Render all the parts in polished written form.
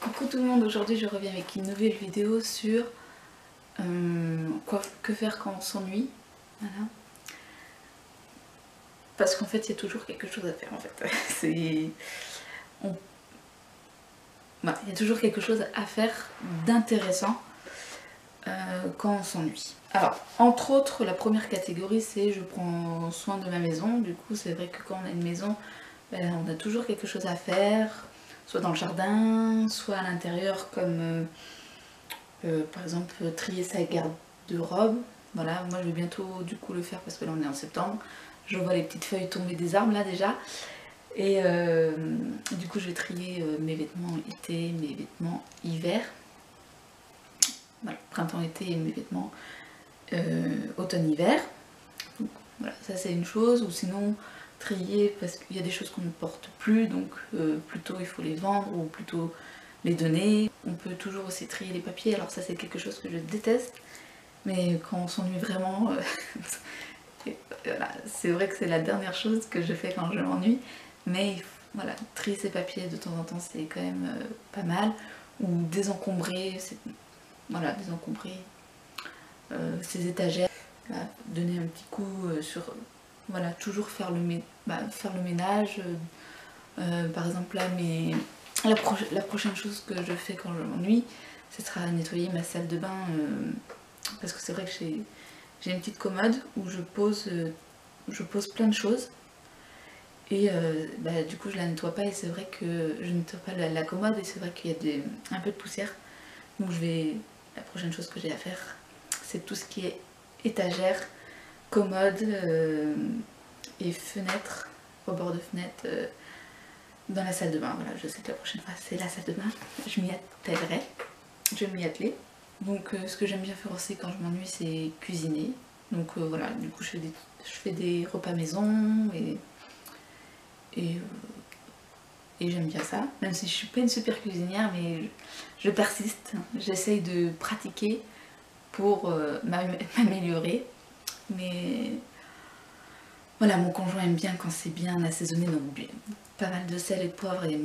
Coucou tout le monde, aujourd'hui je reviens avec une nouvelle vidéo sur que faire quand on s'ennuie. Voilà. Parce qu'en fait il y a toujours quelque chose à faire en fait. Voilà, il y a toujours quelque chose à faire d'intéressant quand on s'ennuie. Alors, entre autres, la première catégorie c'est je prends soin de ma maison. Du coup c'est vrai que quand on a une maison, on a toujours quelque chose à faire, soit dans le jardin, soit à l'intérieur comme par exemple trier sa garde-robe. Voilà, moi je vais bientôt du coup le faire parce que là on est en septembre. Je vois les petites feuilles tomber des arbres là déjà. Et du coup je vais trier mes vêtements été, mes vêtements hiver. Voilà, printemps-été et mes vêtements automne-hiver. Voilà, ça c'est une chose. Ou sinon trier parce qu'il y a des choses qu'on ne porte plus, donc plutôt il faut les vendre ou plutôt les donner. On peut toujours aussi trier les papiers, alors ça c'est quelque chose que je déteste, mais quand on s'ennuie vraiment, voilà, c'est vrai que c'est la dernière chose que je fais quand je m'ennuie, mais voilà, trier ses papiers de temps en temps c'est quand même pas mal, ou désencombrer, voilà, désencombrer ses étagères, voilà, donner un petit coup sur, voilà, toujours faire faire le ménage. Par exemple là, la prochaine chose que je fais quand je m'ennuie, ce sera nettoyer ma salle de bain, parce que c'est vrai que j'ai une petite commode où je pose plein de choses, et du coup je la nettoie pas, et c'est vrai que je nettoie pas la commode, et c'est vrai qu'il y a un peu de poussière, donc la prochaine chose que j'ai à faire, c'est tout ce qui est étagère, commode et fenêtre, rebord de fenêtre, dans la salle de bain. Voilà, je sais que la prochaine fois c'est la salle de bain, je m'y attellerai, je vais m'y atteler. Donc ce que j'aime bien faire aussi quand je m'ennuie c'est cuisiner. Donc voilà, du coup je fais des repas maison, et j'aime bien ça. Même si je suis pas une super cuisinière, mais je persiste, j'essaye de pratiquer pour m'améliorer. Mais voilà, mon conjoint aime bien quand c'est bien assaisonné, donc pas mal de sel et de poivre, et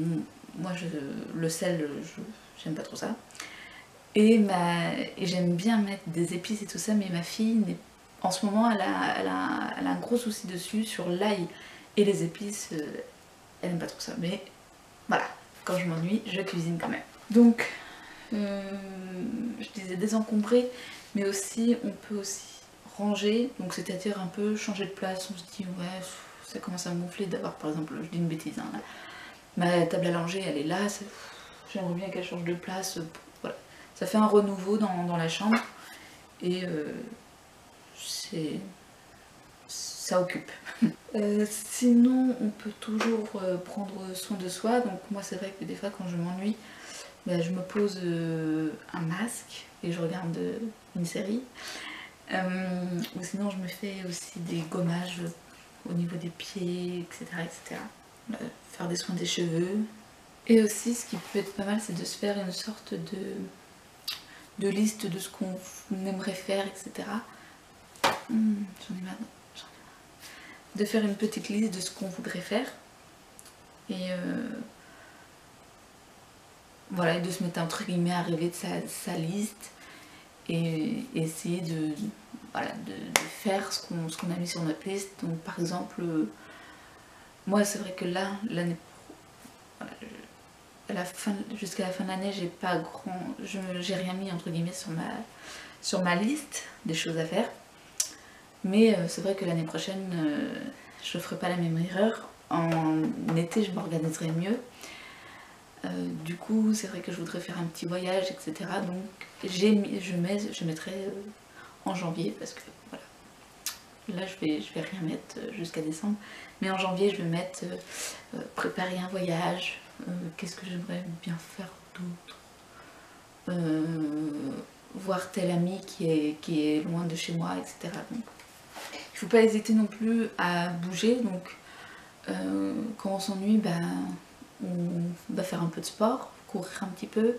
moi le sel, j'aime pas trop ça. Et j'aime bien mettre des épices et tout ça, mais ma fille, en ce moment, elle a un gros souci dessus, sur l'ail et les épices, elle aime pas trop ça. Mais voilà, quand je m'ennuie, je cuisine quand même. Donc, je disais désencombrer, mais aussi, on peut aussi ranger, donc c'est-à-dire un peu changer de place. On se dit, ouais, ça commence à me gonfler d'avoir, par exemple, je dis une bêtise, hein, ma table à langer, elle est là, j'aimerais bien qu'elle change de place. Voilà. Ça fait un renouveau dans la chambre, et ça occupe. Sinon, on peut toujours prendre soin de soi. Donc moi, c'est vrai que des fois, quand je m'ennuie, je me pose un masque et je regarde une série. Ou sinon, je me fais aussi des gommages au niveau des pieds, etc. etc. Faire des soins des cheveux. Et aussi, ce qui peut être pas mal, c'est de se faire une sorte de liste de ce qu'on aimerait faire, etc. J'en ai marre. De faire une petite liste de ce qu'on voudrait faire. Et voilà, et de se mettre entre guillemets à rêver de sa liste. Et essayer de faire ce qu'on a mis sur notre liste. Donc par exemple, moi c'est vrai que là, l'année, voilà, jusqu'à la fin de l'année, j'ai rien mis entre guillemets sur ma liste des choses à faire. Mais c'est vrai que l'année prochaine, je ne ferai pas la même erreur. En été, je m'organiserai mieux. Du coup, c'est vrai que je voudrais faire un petit voyage, etc. Donc je mettrai en janvier, parce que voilà, là je vais rien mettre jusqu'à décembre, mais en janvier je vais mettre préparer un voyage, qu'est-ce que j'aimerais bien faire d'autre, voir tel ami qui est loin de chez moi, etc. Donc il ne faut pas hésiter non plus à bouger. Donc quand on s'ennuie, on va faire un peu de sport, courir un petit peu,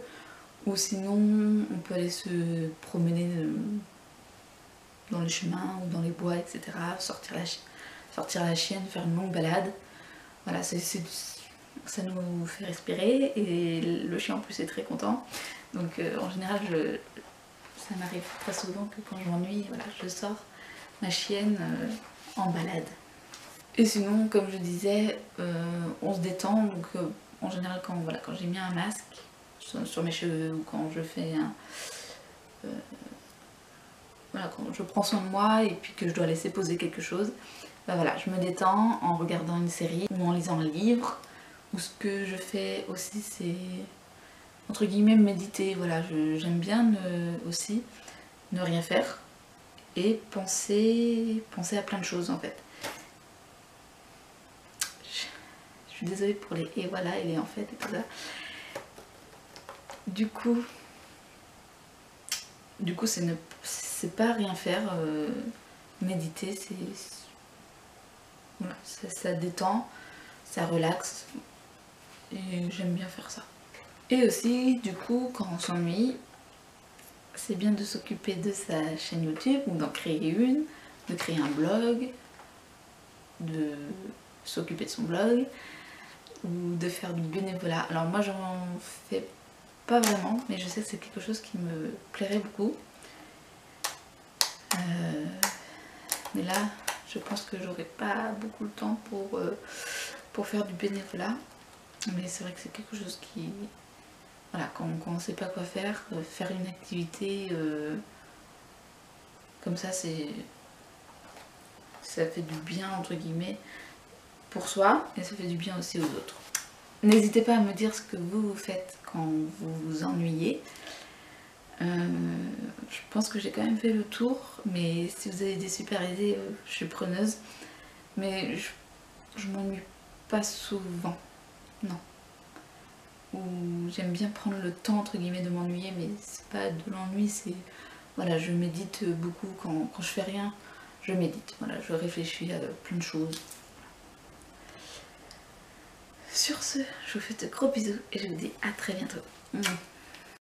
ou sinon on peut aller se promener dans les chemins ou dans les bois, etc. Sortir la chienne, faire une longue balade. Voilà, ça nous fait respirer et le chien en plus est très content. Donc en général, ça m'arrive très souvent que quand je m'ennuie, voilà, je sors ma chienne en balade. Et sinon, comme je disais, on se détend. Donc en général, quand j'ai mis un masque sur mes cheveux ou quand je fais quand je prends soin de moi et puis que je dois laisser poser quelque chose, bah voilà, je me détends en regardant une série ou en lisant un livre. Ou ce que je fais aussi, c'est entre guillemets méditer. Voilà, j'aime bien aussi ne rien faire et penser à plein de choses en fait. Je suis désolée pour les et voilà et les en fait et tout ça. Du coup c'est pas rien faire. Méditer, voilà, ça détend, ça relaxe et j'aime bien faire ça. Et aussi, du coup, quand on s'ennuie, c'est bien de s'occuper de sa chaîne YouTube ou d'en créer une, de créer un blog, de s'occuper de son blog ou de faire du bénévolat. Alors moi j'en fais pas vraiment, mais je sais que c'est quelque chose qui me plairait beaucoup. Mais là, je pense que j'aurai pas beaucoup le temps pour faire du bénévolat. Mais c'est vrai que c'est quelque chose qui... Voilà, quand on ne sait pas quoi faire, faire une activité comme ça, ça fait du bien entre guillemets pour soi et ça fait du bien aussi aux autres. N'hésitez pas à me dire ce que vous faites quand vous vous ennuyez. Je pense que j'ai quand même fait le tour, mais si vous avez des super idées, je suis preneuse. Mais je m'ennuie pas souvent, non. Ou j'aime bien prendre le temps entre guillemets de m'ennuyer, mais c'est pas de l'ennui, c'est... Voilà, je médite beaucoup quand je fais rien, je médite, voilà, je réfléchis à plein de choses. Sur ce, je vous fais de gros bisous et je vous dis à très bientôt.